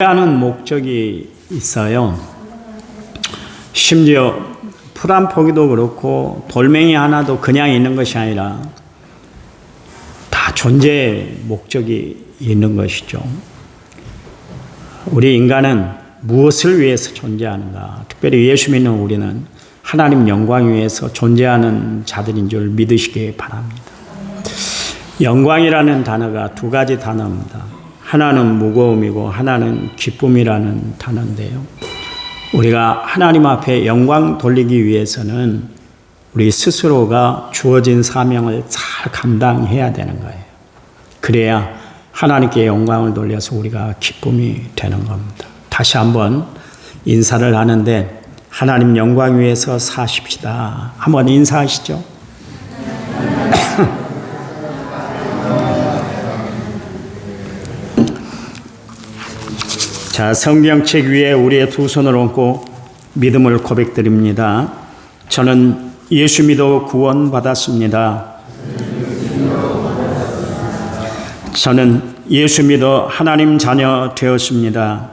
하는 목적이 있어요. 심지어 풀 한 포기도 그렇고 돌멩이 하나도 그냥 있는 것이 아니라 다 존재의 목적이 있는 것이죠. 우리 인간은 무엇을 위해서 존재하는가? 특별히 예수 믿는 우리는 하나님 영광 위해서 존재하는 자들인 줄 믿으시기 바랍니다. 영광이라는 단어가 두 가지 단어입니다. 하나는 무거움이고 하나는 기쁨이라는 단어인데요. 우리가 하나님 앞에 영광 돌리기 위해서는 우리 스스로가 주어진 사명을 잘 감당해야 되는 거예요. 그래야 하나님께 영광을 돌려서 우리가 기쁨이 되는 겁니다. 다시 한번 인사를 하는데 하나님 영광 위해서 사십시다. 한번 인사하시죠. 자, 성경책 위에 우리의 두 손을 얹고 믿음을 고백드립니다. 저는 예수 믿어 구원받았습니다. 저는 예수 믿어 하나님 자녀 되었습니다.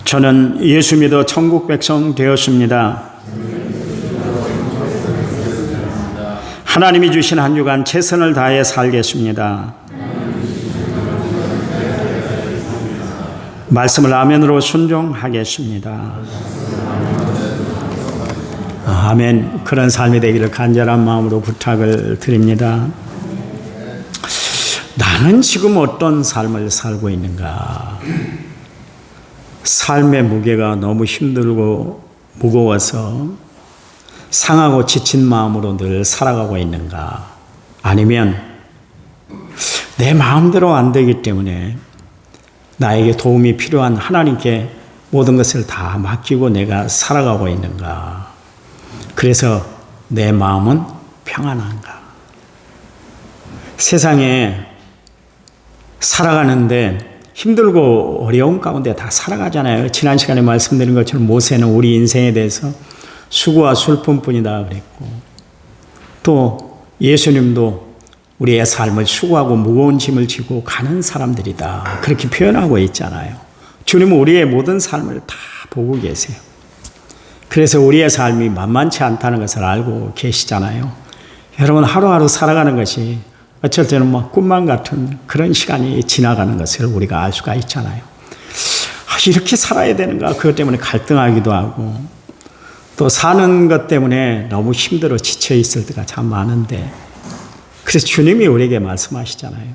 저는 예수 믿어 천국 백성 되었습니다. 하나님이 주신 한 주간 최선을 다해 살겠습니다. 말씀을 아멘으로 순종하겠습니다. 아멘. 그런 삶이 되기를 간절한 마음으로 부탁을 드립니다. 나는 지금 어떤 삶을 살고 있는가? 삶의 무게가 너무 힘들고 무거워서 상하고 지친 마음으로 늘 살아가고 있는가? 아니면 내 마음대로 안 되기 때문에 나에게 도움이 필요한 하나님께 모든 것을 다 맡기고 내가 살아가고 있는가? 그래서 내 마음은 평안한가? 세상에 살아가는데 힘들고 어려운 가운데 다 살아가잖아요. 지난 시간에 말씀드린 것처럼 모세는 우리 인생에 대해서 수고와 슬픔뿐이다 그랬고, 또 예수님도 우리의 삶을 수고하고 무거운 짐을 지고 가는 사람들이다. 그렇게 표현하고 있잖아요. 주님은 우리의 모든 삶을 다 보고 계세요. 그래서 우리의 삶이 만만치 않다는 것을 알고 계시잖아요. 여러분, 하루하루 살아가는 것이 어쩔 때는 막 꿈만 같은 그런 시간이 지나가는 것을 우리가 알 수가 있잖아요. 이렇게 살아야 되는가? 그것 때문에 갈등하기도 하고, 또 사는 것 때문에 너무 힘들어 지쳐 있을 때가 참 많은데, 그래서 주님이 우리에게 말씀하시잖아요.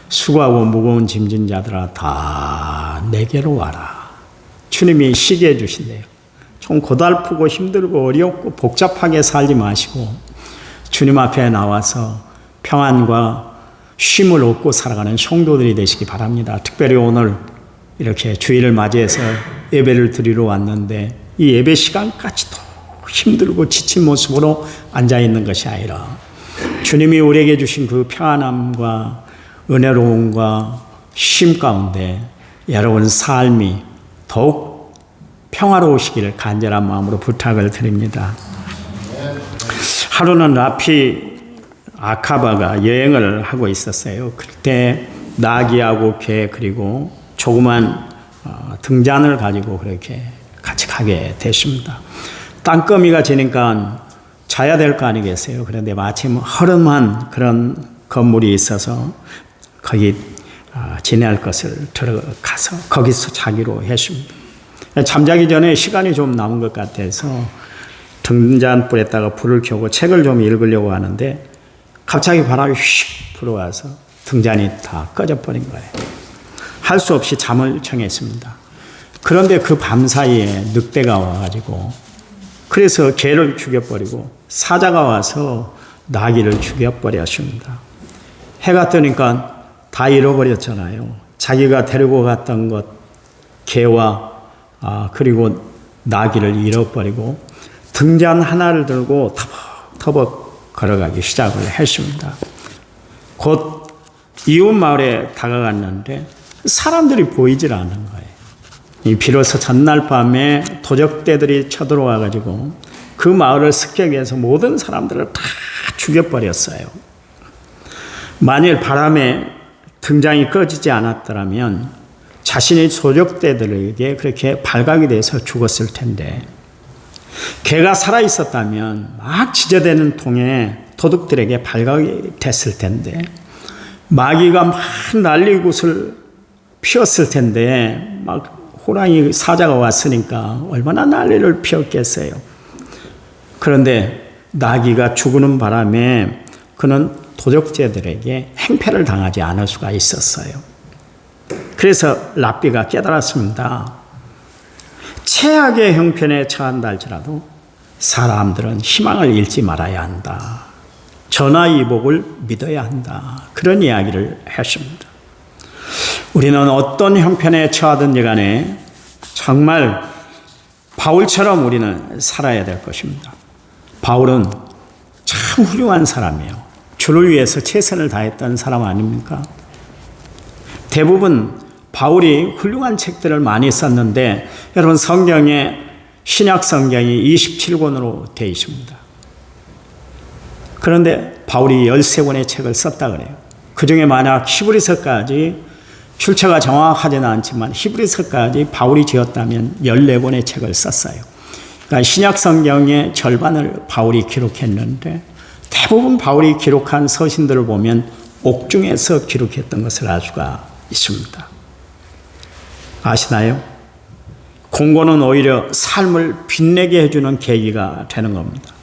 수고하고 무거운 짐진 자들아 다 내게로 와라. 주님이 쉬게 해주신대요. 좀 고달프고 힘들고 어렵고 복잡하게 살지 마시고 주님 앞에 나와서 평안과 쉼을 얻고 살아가는 성도들이 되시기 바랍니다. 특별히 오늘 이렇게 주일을 맞이해서 예배를 드리러 왔는데 이 예배 시간까지도 힘들고 지친 모습으로 앉아있는 것이 아니라 주님이 우리에게 주신 그 평안함과 은혜로움과 쉼 가운데 여러분 삶이 더욱 평화로우시기를 간절한 마음으로 부탁을 드립니다. 하루는 라피 아카바가 여행을 하고 있었어요. 그때 나귀하고 개 그리고 조그만 등잔을 가지고 그렇게 같이 가게 됐습니다. 땅거미가 지니까 자야 될 거 아니겠어요? 그런데 마침 허름한 그런 건물이 있어서 거기 지낼 것을 들어가서 거기서 자기로 했습니다. 잠자기 전에 시간이 좀 남은 것 같아서 등잔불에다가 불을 켜고 책을 좀 읽으려고 하는데 갑자기 바람이 휙 불어와서 등잔이 다 꺼져버린 거예요. 할 수 없이 잠을 청했습니다. 그런데 그 밤 사이에 늑대가 와가지고 그래서 개를 죽여버리고 사자가 와서 나귀를 죽여버렸습니다. 해가 뜨니까 다 잃어버렸잖아요. 자기가 데리고 갔던 것, 개와 그리고 나귀를 잃어버리고 등잔 하나를 들고 터벅터벅 걸어가기 시작을 했습니다. 곧 이웃 마을에 다가갔는데 사람들이 보이질 않는 거예요. 비로소 전날 밤에 도적대들이 쳐들어와가지고 그 마을을 습격해서 모든 사람들을 다 죽여버렸어요. 만일 바람에 등장이 꺼지지 않았더라면 자신의 소적대들에게 그렇게 발각이 돼서 죽었을 텐데, 개가 살아있었다면 막 지저대는 통에 도둑들에게 발각이 됐을 텐데, 마귀가 막 난리굿을 피웠을 텐데, 막 호랑이 사자가 왔으니까 얼마나 난리를 피웠겠어요. 그런데 나귀가 죽는 바람에 그는 도적제들에게 행패를 당하지 않을 수가 있었어요. 그래서 랍비가 깨달았습니다. 최악의 형편에 처한다 할지라도 사람들은 희망을 잃지 말아야 한다. 전화위복을 믿어야 한다. 그런 이야기를 했습니다. 우리는 어떤 형편에 처하든지 간에 정말 바울처럼 우리는 살아야 될 것입니다. 바울은 참 훌륭한 사람이에요. 주를 위해서 최선을 다했던 사람 아닙니까? 대부분 바울이 훌륭한 책들을 많이 썼는데, 여러분 성경에 신약 성경이 27권으로 되어 있습니다. 그런데 바울이 13권의 책을 썼다 그래요. 그 중에 만약 히브리서까지, 출처가 정확하지는 않지만 히브리서까지 바울이 지었다면 14권의 책을 썼어요. 그러니까 신약 성경의 절반을 바울이 기록했는데, 대부분 바울이 기록한 서신들을 보면 옥중에서 기록했던 것을 알 수가 있습니다. 아시나요? 공고는 오히려 삶을 빛내게 해주는 계기가 되는 겁니다.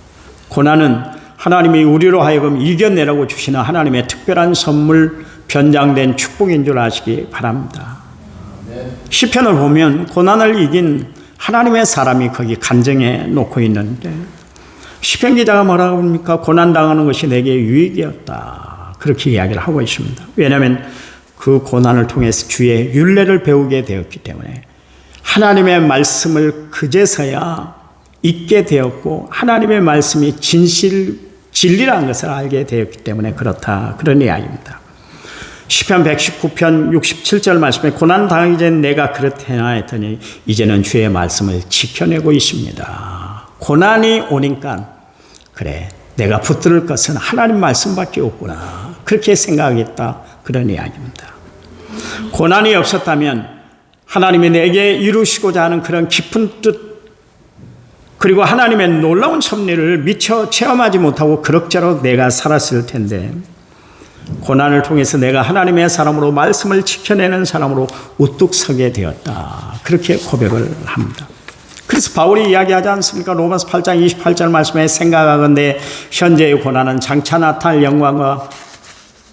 고난은 하나님이 우리로 하여금 이겨내라고 주시는 하나님의 특별한 선물, 변장된 축복인 줄 아시기 바랍니다. 시편을 보면 고난을 이긴 하나님의 사람이 거기 간증해 놓고 있는데, 시편 기자가 뭐라고 합니까? 고난당하는 것이 내게 유익이었다. 그렇게 이야기를 하고 있습니다. 왜냐하면 그 고난을 통해서 주의 율례를 배우게 되었기 때문에, 하나님의 말씀을 그제서야 잊게 되었고, 하나님의 말씀이 진리라는 것을 알게 되었기 때문에 그렇다. 그런 이야기입니다. 시편 119편 67절 말씀에 고난 당하기 전 내가 그렇대나 했더니 이제는 주의 말씀을 지켜내고 있습니다. 고난이 오니까 그래, 내가 붙들을 것은 하나님 말씀밖에 없구나. 그렇게 생각하겠다. 그런 이야기입니다. 고난이 없었다면 하나님이 내게 이루시고자 하는 그런 깊은 뜻, 그리고 하나님의 놀라운 섭리를 미처 체험하지 못하고 그럭저럭 내가 살았을 텐데, 고난을 통해서 내가 하나님의 사람으로 말씀을 지켜내는 사람으로 우뚝 서게 되었다. 그렇게 고백을 합니다. 그래서 바울이 이야기하지 않습니까? 로마서 8장 28절 말씀에 생각하건대 현재의 고난은 장차 나타날 영광과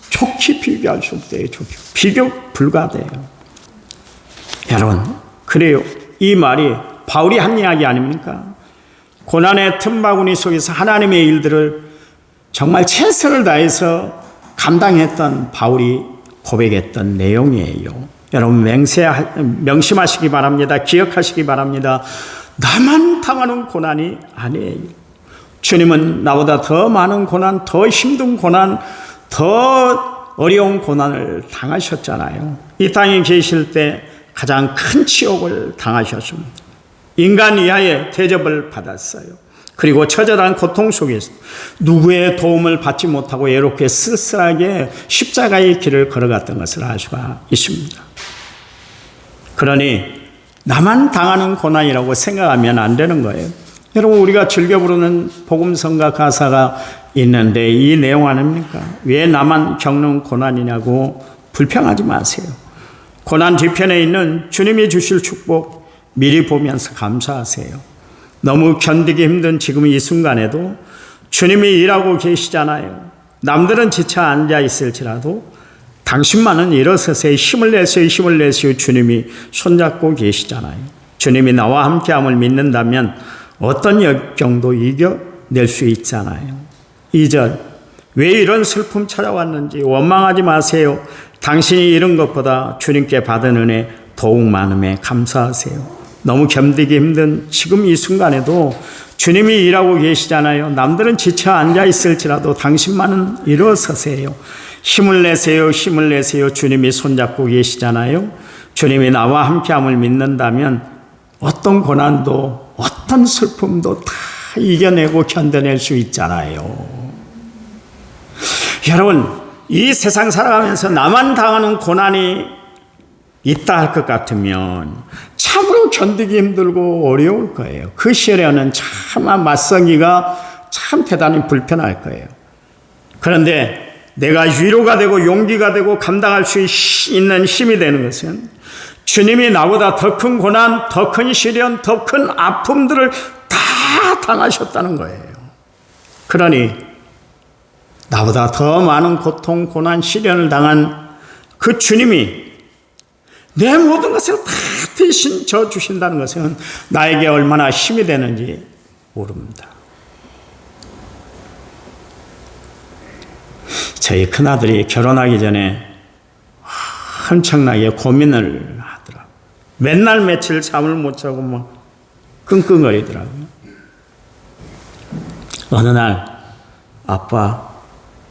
좋게 비교할 수 없대요. 비교 불가돼요. 여러분, 그래요. 이 말이 바울이 한 이야기 아닙니까? 고난의 틈바구니 속에서 하나님의 일들을 정말 최선을 다해서 감당했던 바울이 고백했던 내용이에요. 여러분 명심하시기 바랍니다. 기억하시기 바랍니다. 나만 당하는 고난이 아니에요. 주님은 나보다 더 많은 고난, 더 힘든 고난, 더 어려운 고난을 당하셨잖아요. 이 땅에 계실 때 가장 큰 치욕을 당하셨습니다. 인간 이하의 대접을 받았어요. 그리고 처절한 고통 속에서 누구의 도움을 받지 못하고 외롭게 쓸쓸하게 십자가의 길을 걸어갔던 것을 알 수가 있습니다. 그러니 나만 당하는 고난이라고 생각하면 안 되는 거예요. 여러분, 우리가 즐겨 부르는 복음성가 가사가 있는데 이 내용 아닙니까? 왜 나만 겪는 고난이냐고 불평하지 마세요. 고난 뒤편에 있는 주님이 주실 축복 미리 보면서 감사하세요. 너무 견디기 힘든 지금 이 순간에도 주님이 일하고 계시잖아요. 남들은 지쳐 앉아 있을지라도 당신만은 일어서세요. 힘을 내세요. 힘을 내세요. 주님이 손잡고 계시잖아요. 주님이 나와 함께함을 믿는다면 어떤 역경도 이겨낼 수 있잖아요. 2절, 왜 이런 슬픔 찾아왔는지 원망하지 마세요. 당신이 잃은 것보다 주님께 받은 은혜 더욱 많음에 감사하세요. 너무 견디기 힘든 지금 이 순간에도 주님이 일하고 계시잖아요. 남들은 지쳐 앉아 있을지라도 당신만은 일어서세요. 힘을 내세요. 힘을 내세요. 주님이 손잡고 계시잖아요. 주님이 나와 함께함을 믿는다면 어떤 고난도 어떤 슬픔도 다 이겨내고 견뎌낼 수 있잖아요. 여러분, 이 세상 살아가면서 나만 당하는 고난이 있다 할 것 같으면 참으로 견디기 힘들고 어려울 거예요. 그 시절에는 차마 맞서기가 참 대단히 불편할 거예요. 그런데 내가 위로가 되고 용기가 되고 감당할 수 있는 힘이 되는 것은 주님이 나보다 더 큰 고난, 더 큰 시련, 더 큰 아픔들을 다 당하셨다는 거예요. 그러니 나보다 더 많은 고통, 고난, 시련을 당한 그 주님이 내 모든 것을 다 대신 져주신다는 것은 나에게 얼마나 힘이 되는지 모릅니다. 저희 큰아들이 결혼하기 전에 엄청나게 고민을 하더라고요. 맨날 며칠 잠을 못 자고 막 끙끙거리더라고요. 어느 날 아빠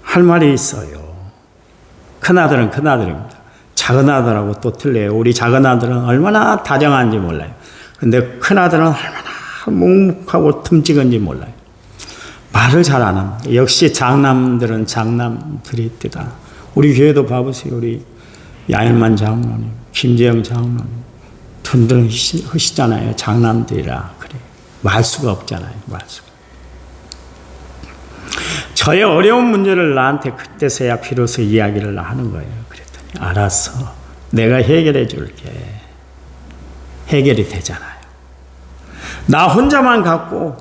할 말이 있어요. 큰아들은 큰아들입니다. 작은아들하고 또 틀려요. 우리 작은아들은 얼마나 다정한지 몰라요. 근데 큰아들은 얼마나 묵묵하고 듬직한지 몰라요. 말을 잘 안 합니다. 역시 장남들은 장남들이 있다. 우리 교회도 봐보세요. 우리 야일만 장로님, 김재영 장로님 든든하시잖아요. 장남들이라 그래. 말수가 없잖아요. 말수가. 저의 어려운 문제를 나한테 그때서야 비로소 이야기를 하는 거예요. 그랬더니 알았어. 내가 해결해 줄게. 해결이 되잖아요. 나 혼자만 갖고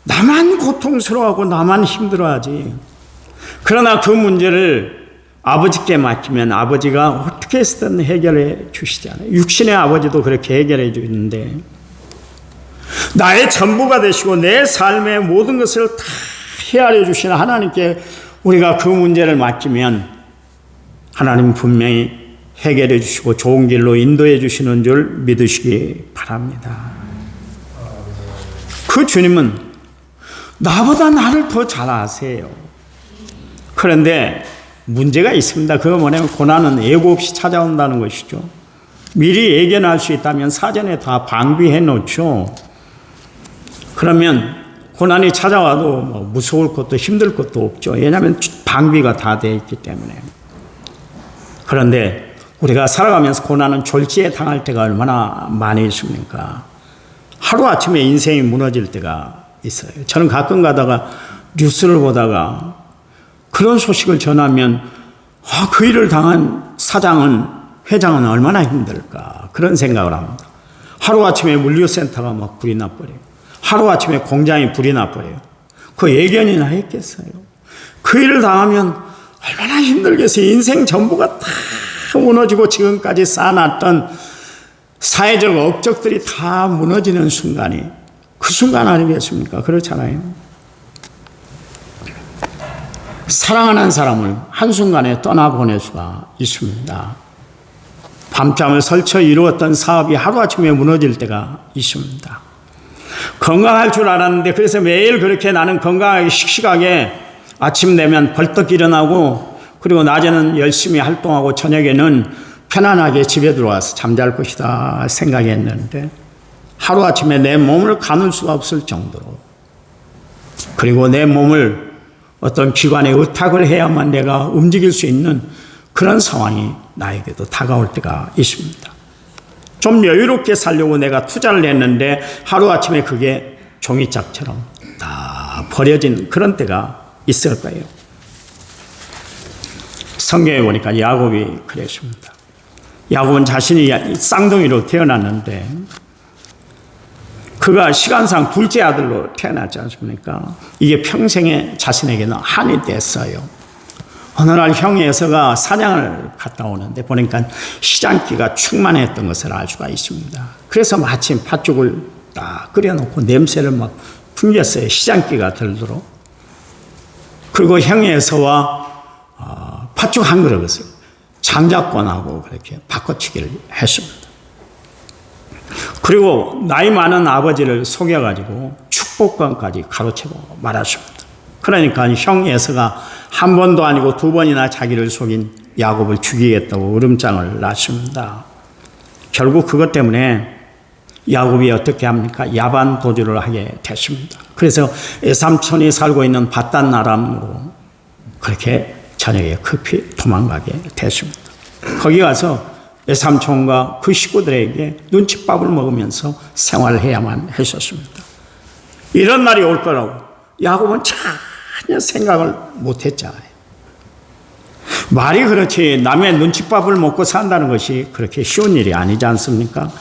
나만 고통스러워하고 나만 힘들어하지. 그러나 그 문제를 아버지께 맡기면 아버지가 어떻게 해서든 해결해 주시잖아요. 육신의 아버지도 그렇게 해결해 주는데 나의 전부가 되시고 내 삶의 모든 것을 다 헤아려 주시는 하나님께 우리가 그 문제를 맡기면 하나님 분명히 해결해 주시고 좋은 길로 인도해 주시는 줄 믿으시기 바랍니다. 그 주님은 나보다 나를 더 잘 아세요. 그런데 문제가 있습니다. 그거 뭐냐면 고난은 예고 없이 찾아온다는 것이죠. 미리 예견할 수 있다면 사전에 다 방비해 놓죠. 그러면 고난이 찾아와도 뭐 무서울 것도 힘들 것도 없죠. 왜냐하면 방비가 다 되어 있기 때문에. 그런데 우리가 살아가면서 고난은 졸지에 당할 때가 얼마나 많이 있습니까? 하루아침에 인생이 무너질 때가 있어요. 저는 가끔 가다가 뉴스를 보다가 그런 소식을 전하면 그 일을 당한 회장은 얼마나 힘들까 그런 생각을 합니다. 하루아침에 물류센터가 막 불이 나버려요. 하루아침에 공장이 불이 나버려요. 그 예견이나 했겠어요. 그 일을 당하면 얼마나 힘들겠어요. 인생 전부가 다 무너지고 지금까지 쌓아놨던 사회적 업적들이 다 무너지는 순간이 그 순간 아니겠습니까? 그렇잖아요. 사랑하는 사람을 한순간에 떠나보낼 수가 있습니다. 밤잠을 설쳐 이루었던 사업이 하루아침에 무너질 때가 있습니다. 건강할 줄 알았는데 그래서 매일 그렇게 나는 건강하게 씩씩하게 아침 되면 벌떡 일어나고 그리고 낮에는 열심히 활동하고 저녁에는 편안하게 집에 들어와서 잠잘 것이다 생각했는데 하루아침에 내 몸을 가눌 수가 없을 정도로 그리고 내 몸을 어떤 기관에 의탁을 해야만 내가 움직일 수 있는 그런 상황이 나에게도 다가올 때가 있습니다. 좀 여유롭게 살려고 내가 투자를 했는데 하루아침에 그게 종이짝처럼 다 버려진 그런 때가 있을 거예요. 성경에 보니까 야곱이 그랬습니다. 야곱은 자신이 쌍둥이로 태어났는데 그가 시간상 둘째 아들로 태어났지 않습니까? 이게 평생에 자신에게는 한이 됐어요. 어느 날 형 에서가 사냥을 갔다 오는데 보니까 시장기가 충만했던 것을 알 수가 있습니다. 그래서 마침 팥죽을 딱 끓여놓고 냄새를 막 풍겼어요. 시장기가 들도록. 그리고 형 에서와 팥죽 한 그릇을 장자권하고 그렇게 바꿔치기를 했습니다. 그리고 나이 많은 아버지를 속여가지고 축복권까지 가로채고 말았습니다. 그러니까 형 에서가 한 번도 아니고 두 번이나 자기를 속인 야곱을 죽이겠다고 으름장을 놨습니다. 결국 그것 때문에 야곱이 어떻게 합니까? 야반 도주를 하게 됐습니다. 그래서 에삼촌이 살고 있는 바단 아람으로 그렇게 저녁에 급히 도망가게 됐습니다. 거기 가서 외삼촌과 그 식구들에게 눈칫밥을 먹으면서 생활해야만 했었습니다. 이런 날이 올 거라고 야곱은 전혀 생각을 못했잖아요. 말이 그렇지 남의 눈칫밥을 먹고 산다는 것이 그렇게 쉬운 일이 아니지 않습니까?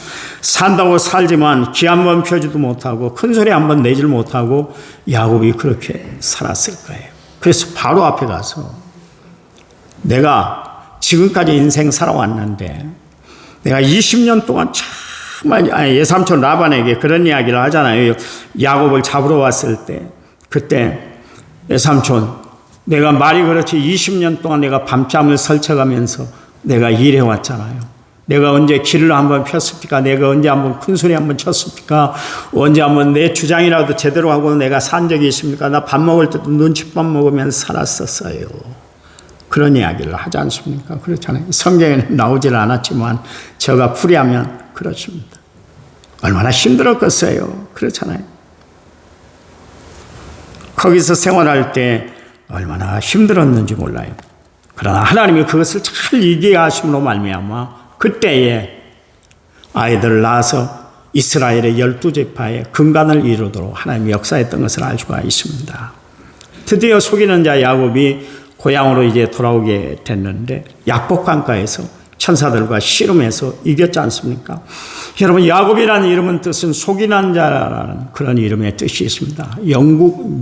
산다고 살지만 기 한 번 펴지도 못하고 큰 소리 한 번 내질 못하고 야곱이 그렇게 살았을 거예요. 그래서 바로 앞에 가서 내가 지금까지 인생 살아왔는데 내가 20년 동안 정말 예삼촌 라반에게 그런 이야기를 하잖아요. 야곱을 잡으러 왔을 때 그때 예삼촌 내가 말이 그렇지 20년 동안 내가 밤잠을 설쳐가면서 내가 일해왔잖아요. 내가 언제 길을 한번 폈습니까? 내가 언제 한번 큰 소리 한번 쳤습니까? 언제 한번 내 주장이라도 제대로 하고 내가 산 적이 있습니까? 나 밥 먹을 때도 눈칫밥 먹으면서 살았었어요. 그런 이야기를 하지 않습니까? 그렇잖아요. 성경에는 나오질 않았지만 저가 풀이하면 그렇습니다. 얼마나 힘들었겠어요. 그렇잖아요. 거기서 생활할 때 얼마나 힘들었는지 몰라요. 그러나 하나님이 그것을 잘 이해하심으로 말미암아 그때에 아이들을 낳아서 이스라엘의 12지파의 근간을 이루도록 하나님이 역사했던 것을 알 수가 있습니다. 드디어 속이는 자 야곱이 고향으로 이제 돌아오게 됐는데 약복강가에서 천사들과 씨름해서 이겼지 않습니까? 여러분 야곱이라는 이름은 뜻은 속이는 자라는 그런 이름의 뜻이 있습니다.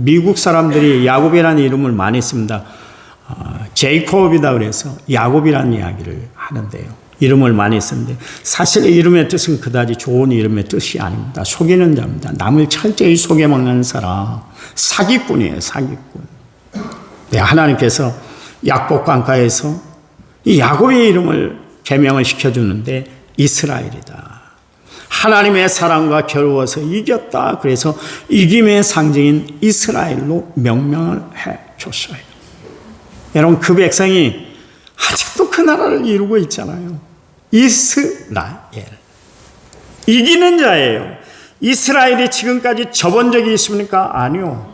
미국 사람들이 야곱이라는 이름을 많이 씁니다. 제이콥이다 그래서 야곱이라는 이야기를 하는데요. 이름을 많이 쓰는데 사실 이름의 뜻은 그다지 좋은 이름의 뜻이 아닙니다. 속이는 자입니다. 남을 철저히 속여먹는 사람, 사기꾼이에요. 사기꾼. 네, 하나님께서 약복강가에서 이 야곱의 이름을 개명을 시켜주는데 이스라엘이다. 하나님의 사랑과 겨루어서 이겼다. 그래서 이김의 상징인 이스라엘로 명명을 해줬어요. 여러분 그 백성이 아직도 그 나라를 이루고 있잖아요. 이스라엘. 이기는 자예요. 이스라엘이 지금까지 접은 적이 있습니까? 아니요.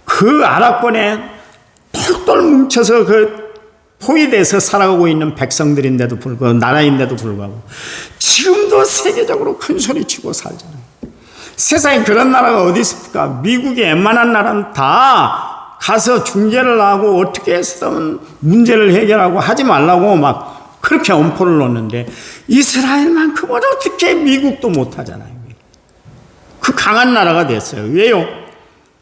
그 아랍권에 펄돌 뭉쳐서 그 포위돼서 살아가고 있는 백성들인데도 불구하고 나라인데도 불구하고 지금도 세계적으로 큰 소리치고 살잖아요. 세상에 그런 나라가 어디 있습니까? 미국의 웬만한 나라는 다 가서 중재를 하고 어떻게 해서든 문제를 해결하고 하지 말라고 막 그렇게 엄포를 놓는데 이스라엘만큼은 어떻게 미국도 못하잖아요. 그 강한 나라가 됐어요. 왜요?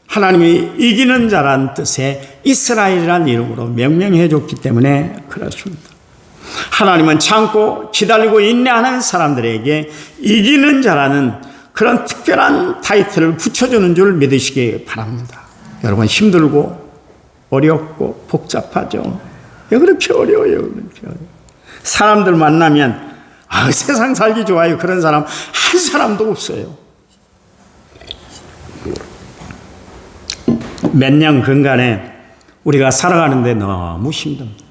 하나님이 이기는 자란 뜻의 이스라엘이라는 이름으로 명명해 줬기 때문에 그렇습니다. 하나님은 참고 기다리고 인내하는 사람들에게 이기는 자라는 그런 특별한 타이틀을 붙여주는 줄 믿으시기 바랍니다. 여러분 힘들고 어렵고 복잡하죠. 왜 그렇게 어려워요? 그렇게 어려워요. 사람들 만나면 세상 살기 좋아요. 그런 사람 한 사람도 없어요. 몇 년 근간에 우리가 살아가는데 너무 힘듭니다.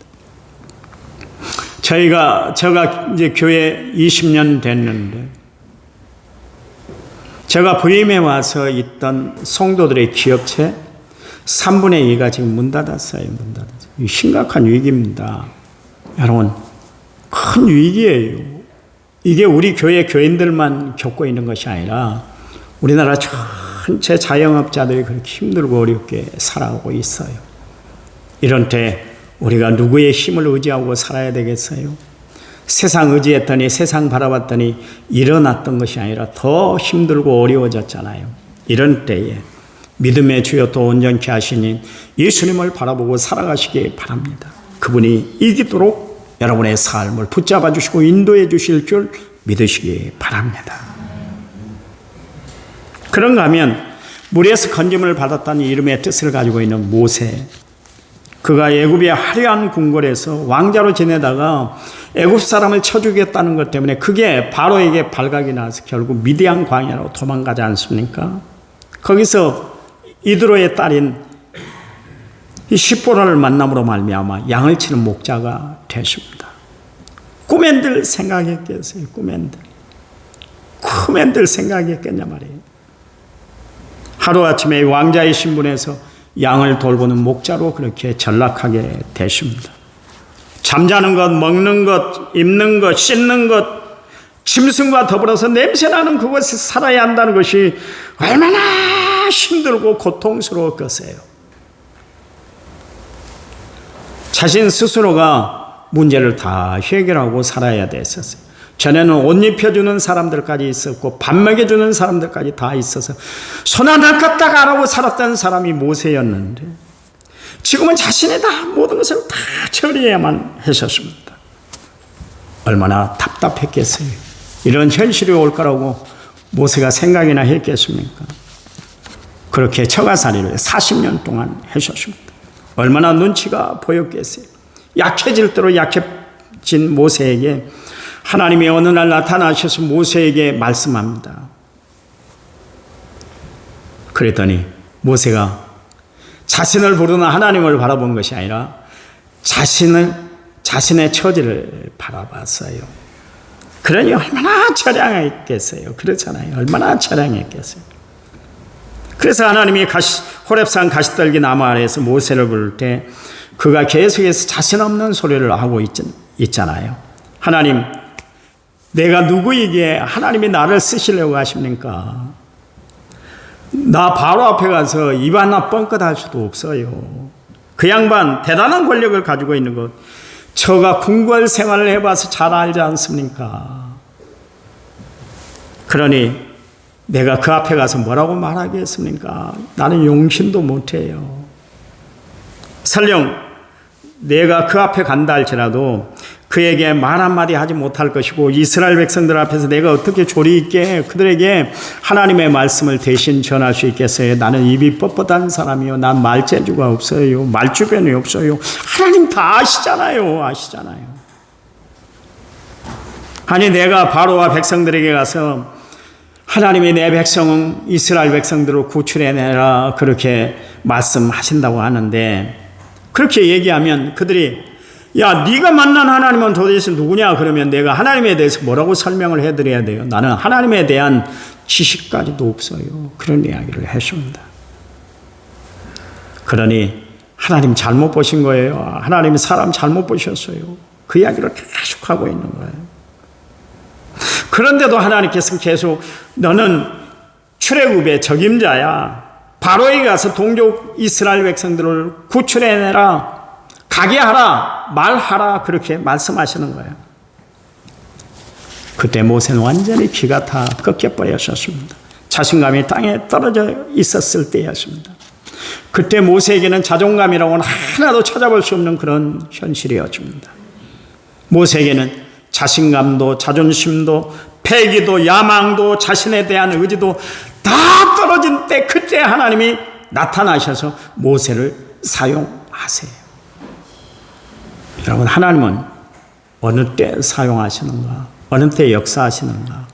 제가 이제 교회 20년 됐는데 제가 부임에 와서 있던 성도들의 기업체 3분의 2가 지금 문 닫았어요. 문 닫았어요. 심각한 위기입니다. 여러분 큰 위기예요. 이게 우리 교회 교인들만 겪고 있는 것이 아니라 우리나라 전체 자영업자들이 그렇게 힘들고 어렵게 살아가고 있어요. 이런 때 우리가 누구의 힘을 의지하고 살아야 되겠어요? 세상 의지했더니 세상 바라봤더니 일어났던 것이 아니라 더 힘들고 어려워졌잖아요. 이런 때에 믿음의 주여 또 온전케 하시니 예수님을 바라보고 살아가시기 바랍니다. 그분이 이기도록 여러분의 삶을 붙잡아 주시고 인도해 주실 줄 믿으시기 바랍니다. 그런가 하면 물에서 건짐을 받았다는 이름의 뜻을 가지고 있는 모세, 그가 애굽의 화려한 궁궐에서 왕자로 지내다가 애굽 사람을 쳐 죽였다는 것 때문에 그게 바로에게 발각이 나서 결국 미디안 광야로 도망가지 않습니까? 거기서 이드로의 딸인 이 시보라를 만남으로 말미암아 양을 치는 목자가 되십니다. 꿈엔들 생각했겠어요. 꿈엔들 생각했겠냐 말이에요. 하루아침에 왕자의 신분에서 양을 돌보는 목자로 그렇게 전락하게 되십니다. 잠자는 것, 먹는 것, 입는 것, 씻는 것, 짐승과 더불어서 냄새나는 그곳에 살아야 한다는 것이 얼마나 힘들고 고통스러울 것이에요. 자신 스스로가 문제를 다 해결하고 살아야 됐었어요. 전에는 옷 입혀주는 사람들까지 있었고 밥 먹여주는 사람들까지 다 있어서 손 하나 껐다가 하라고 살았던 사람이 모세였는데 지금은 자신이 다 모든 것을 다 처리해야만 했었습니다. 얼마나 답답했겠어요. 이런 현실이 올 거라고 모세가 생각이나 했겠습니까? 그렇게 처가살이를 40년 동안 하셨습니다. 얼마나 눈치가 보였겠어요. 약해질 대로 약해진 모세에게 하나님이 어느 날 나타나셔서 모세에게 말씀합니다. 그랬더니 모세가 자신을 부르는 하나님을 바라본 것이 아니라 자신의 처지를 바라봤어요. 그러니 얼마나 처량했겠어요. 그렇잖아요. 얼마나 처량했겠어요. 그래서 하나님이 호렙산 가시떨기 나무 아래에서 모세를 부를 때 그가 계속해서 자신 없는 소리를 하고 있잖아요. 하나님, 내가 누구에게 하나님이 나를 쓰시려고 하십니까? 나 바로 앞에 가서 입 하나 뻥끗할 수도 없어요. 그 양반 대단한 권력을 가지고 있는 것 저가 궁궐 생활을 해봐서 잘 알지 않습니까? 그러니 내가 그 앞에 가서 뭐라고 말하겠습니까? 나는 용신도 못해요. 설령 내가 그 앞에 간다 할지라도 그에게 말 한마디 하지 못할 것이고 이스라엘 백성들 앞에서 내가 어떻게 조리 있게 그들에게 하나님의 말씀을 대신 전할 수 있겠어요? 나는 입이 뻣뻣한 사람이요. 난 말재주가 없어요. 말주변이 없어요. 하나님 다 아시잖아요. 아니 내가 바로와 백성들에게 가서 하나님이 내 백성은 이스라엘 백성들을 구출해내라 그렇게 말씀하신다고 하는데 그렇게 얘기하면 그들이 야 네가 만난 하나님은 도대체 누구냐 그러면 내가 하나님에 대해서 뭐라고 설명을 해드려야 돼요? 나는 하나님에 대한 지식까지도 없어요. 그런 이야기를 했습니다. 그러니 하나님 잘못 보신 거예요. 하나님이 사람 잘못 보셨어요. 그 이야기를 계속 하고 있는 거예요. 그런데도 하나님께서 계속 너는 출애굽의 적임자야. 바로에게 가서 동족 이스라엘 백성들을 구출해내라. 가게 하라. 말하라. 그렇게 말씀하시는 거예요. 그때 모세는 완전히 기가 다 꺾여버렸었습니다. 자신감이 땅에 떨어져 있었을 때였습니다. 그때 모세에게는 자존감이라고는 하나도 찾아볼 수 없는 그런 현실이었습니다. 모세에게는 자신감도 자존심도 패기도 야망도 자신에 대한 의지도 다 떨어진 때 그때 하나님이 나타나셔서 모세를 사용하세요. 여러분 하나님은 어느 때 사용하시는가? 어느 때 역사하시는가?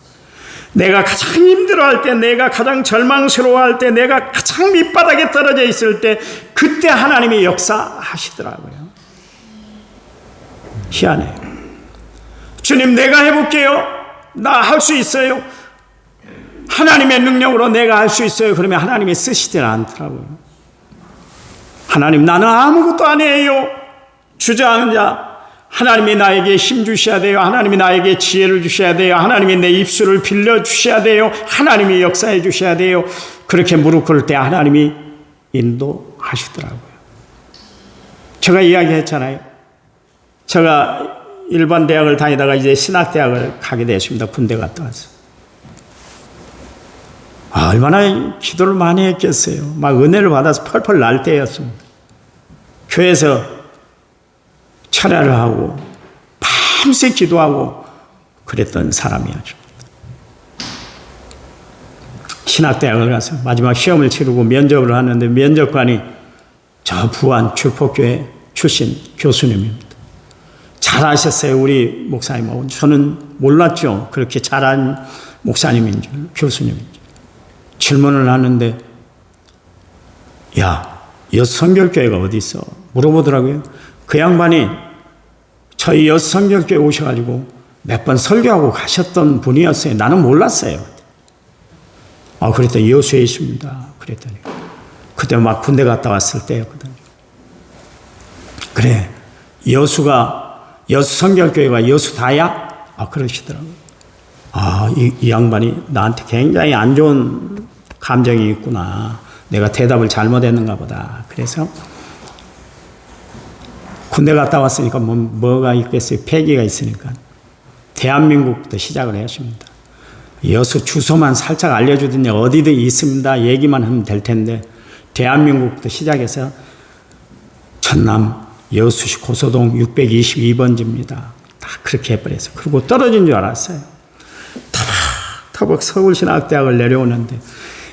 내가 가장 힘들어할 때, 내가 가장 절망스러워할 때, 내가 가장 밑바닥에 떨어져 있을 때 그때 하나님이 역사하시더라고요. 희한해요. 주님 내가 해볼게요. 나 할 수 있어요. 하나님의 능력으로 내가 할 수 있어요. 그러면 하나님이 쓰시질 않더라고요. 하나님 나는 아무것도 안 해요. 주저하는 자 하나님이 나에게 힘 주셔야 돼요. 하나님이 나에게 지혜를 주셔야 돼요. 하나님이 내 입술을 빌려 주셔야 돼요. 하나님이 역사해 주셔야 돼요. 그렇게 무릎 꿇을 때 하나님이 인도하시더라고요. 제가 이야기했잖아요. 제가 일반 대학을 다니다가 이제 신학대학을 가게 됐습니다. 군대 갔다 와서. 얼마나 기도를 많이 했겠어요. 막 은혜를 받아서 펄펄 날 때였습니다. 교회에서 철야를 하고 밤새 기도하고 그랬던 사람이었죠. 신학대학을 가서 마지막 시험을 치르고 면접을 하는데 면접관이 저 부안 출포교회 출신 교수님입니다. 잘하셨어요, 우리 목사님하고. 저는 몰랐죠. 그렇게 잘한 목사님인 줄, 교수님인 줄. 질문을 하는데, 야, 여성결교회가 어디 있어? 물어보더라고요. 그 양반이 저희 여성결교회 오셔가지고 몇 번 설교하고 가셨던 분이었어요. 나는 몰랐어요. 그랬더니 여수에 있습니다. 그랬더니 그때 막 군대 갔다 왔을 때였거든. 그래, 여수 성결교회가 여수다야? 그러시더라고요. 이 양반이 나한테 굉장히 안 좋은 감정이 있구나. 내가 대답을 잘못했는가 보다. 그래서 군대 갔다 왔으니까 뭐가 있겠어요? 폐기가 있으니까. 대한민국부터 시작을 했습니다. 여수 주소만 살짝 알려주더니 어디든 있습니다. 얘기만 하면 될 텐데 대한민국부터 시작해서 전남 여수시 고소동 622번지입니다. 다 그렇게 해버려서. 그리고 떨어진 줄 알았어요. 터벅터벅 서울신학대학을 내려오는데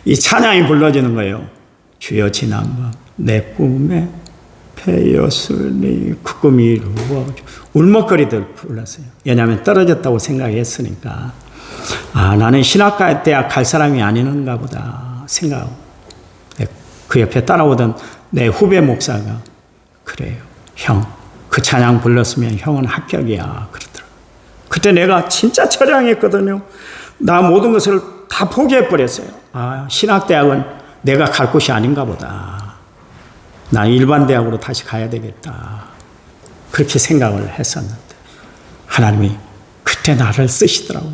이 찬양이 불러지는 거예요. 주여 지난 밤 내 꿈에 패였으니 그 꿈이 이루어. 울먹거리들 불렀어요. 왜냐하면 떨어졌다고 생각했으니까. 나는 신학대학 갈 사람이 아닌가 보다 생각하고. 그 옆에 따라오던 내 후배 목사가 그래요. 형, 그 찬양 불렀으면 형은 합격이야. 그러더라고요. 그때 내가 진짜 처량했거든요. 나 모든 것을 다 포기해버렸어요. 신학대학은 내가 갈 곳이 아닌가 보다. 나 일반 대학으로 다시 가야 되겠다. 그렇게 생각을 했었는데 하나님이 그때 나를 쓰시더라고요.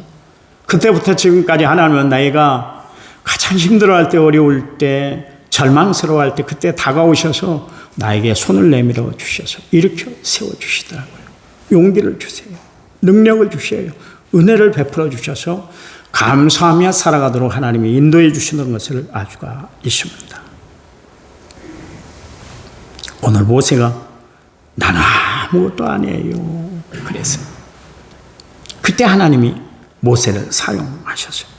그때부터 지금까지 하나님은 내가 가장 힘들어할 때, 어려울 때, 절망스러워할 때 그때 다가오셔서 나에게 손을 내밀어 주셔서 일으켜 세워주시더라고요. 용기를 주세요. 능력을 주셔요. 은혜를 베풀어 주셔서 감사하며 살아가도록 하나님이 인도해 주시는 것을 알 수가 있습니다. 오늘 모세가 나는 아무것도 아니에요. 그래서 그때 하나님이 모세를 사용하셨어요.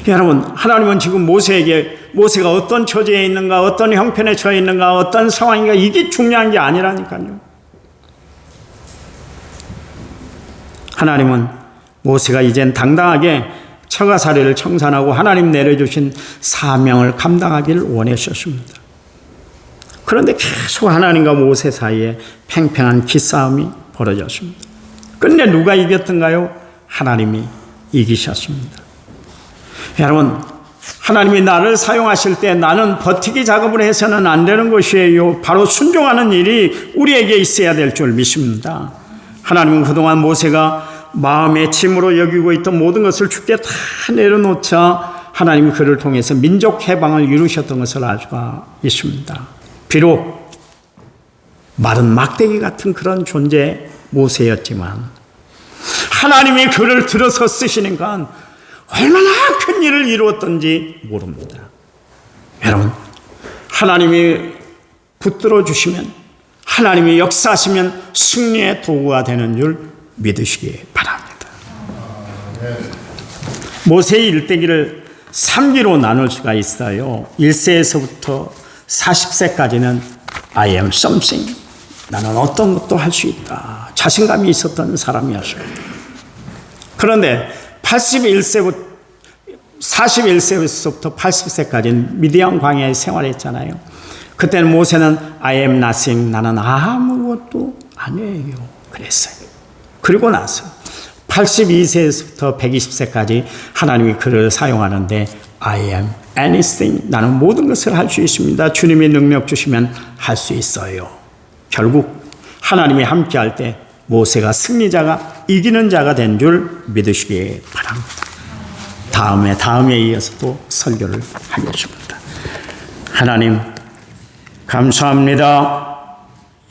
여러분, 하나님은 지금 모세가 어떤 처지에 있는가, 어떤 형편에 처해 있는가, 어떤 상황인가, 이게 중요한 게 아니라니까요. 하나님은 모세가 이젠 당당하게 처가살이를 청산하고 하나님 내려주신 사명을 감당하기를 원하셨습니다. 그런데 계속 하나님과 모세 사이에 팽팽한 기싸움이 벌어졌습니다. 끝내 누가 이겼던가요? 하나님이 이기셨습니다. 여러분, 하나님이 나를 사용하실 때 나는 버티기 작업을 해서는 안 되는 것이에요. 바로 순종하는 일이 우리에게 있어야 될 줄 믿습니다. 하나님은 그동안 모세가 마음의 짐으로 여기고 있던 모든 것을 주께 다 내려놓자 하나님이 그를 통해서 민족 해방을 이루셨던 것을 알 수가 있습니다. 비록 마른 막대기 같은 그런 존재 모세였지만 하나님이 그를 들어서 쓰시는 건 얼마나 큰 일을 이루었던지 모릅니다. 여러분, 하나님이 붙들어 주시면, 하나님이 역사하시면 승리의 도구가 되는 줄 믿으시기 바랍니다. 모세의 일대기를 3기로 나눌 수가 있어요. 1세에서부터 40세까지는 I am something. 나는 어떤 것도 할 수 있다. 자신감이 있었던 사람이었습니다. 그런데 41세부터 80세까지는 미디안 광야에 생활했잖아요. 그때는 모세는 I am nothing. 나는 아무것도 아니에요. 그랬어요. 그리고 나서 82세에서부터 120세까지 하나님이 그를 사용하는데 I am anything. 나는 모든 것을 할 수 있습니다. 주님이 능력 주시면 할 수 있어요. 결국 하나님이 함께할 때 모세가 승리자가 이기는 자가 된 줄 믿으시기 바랍니다. 다음에 이어서 또 설교를 하겠습니다. 하나님 감사합니다.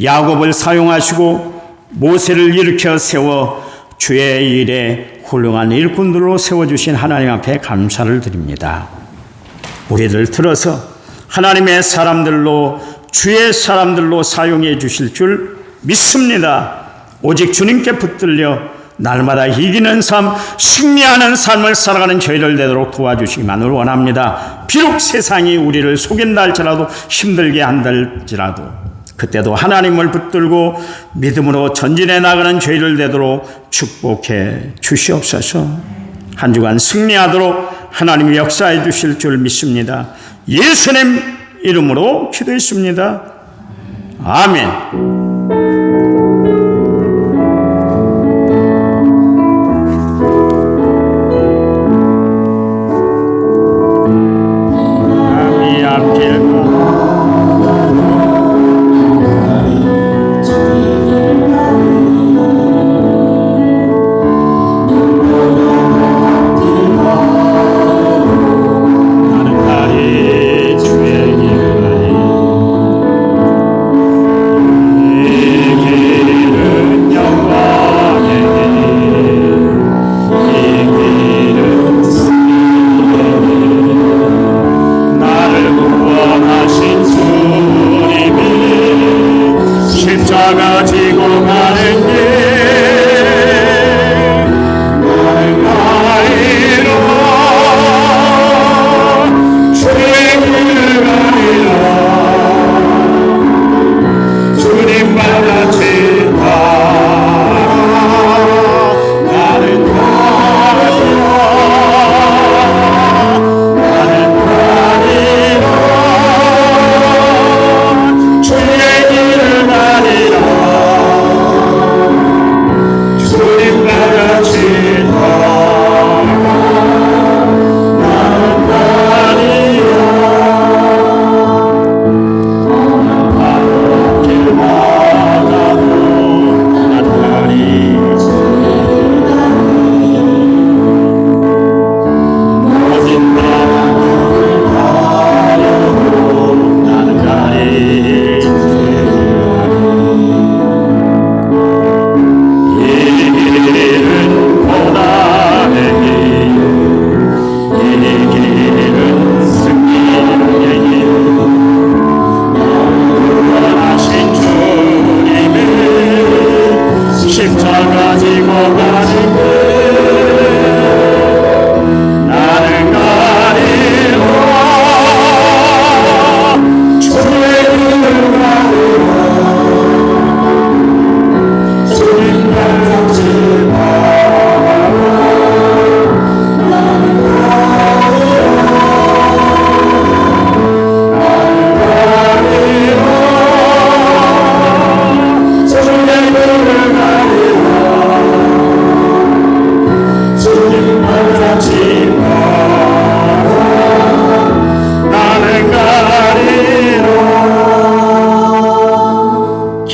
야곱을 사용하시고 모세를 일으켜 세워 주의 일에 훌륭한 일꾼들로 세워주신 하나님 앞에 감사를 드립니다. 우리를 들어서 하나님의 사람들로 주의 사람들로 사용해 주실 줄 믿습니다. 오직 주님께 붙들려 날마다 이기는 삶, 승리하는 삶을 살아가는 저희를 되도록 도와주시기만을 원합니다. 비록 세상이 우리를 속인다 할지라도, 힘들게 한다 할지라도 그때도 하나님을 붙들고 믿음으로 전진해 나가는 저희를 되도록 축복해 주시옵소서. 한 주간 승리하도록 하나님이 역사해 주실 줄 믿습니다. 예수님 이름으로 기도했습니다. 아멘.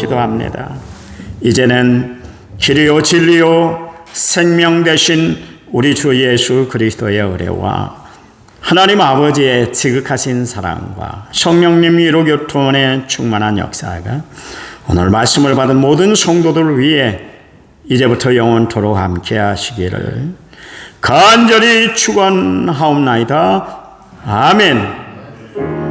기도합니다. 이제는 길이요 진리요 생명 되신 우리 주 예수 그리스도의 은혜와 하나님 아버지의 지극하신 사랑과 성령님 위로교통의 충만한 역사가 오늘 말씀을 받은 모든 성도들을 위해 이제부터 영원토록 함께 하시기를 간절히 축원하옵나이다. 아멘.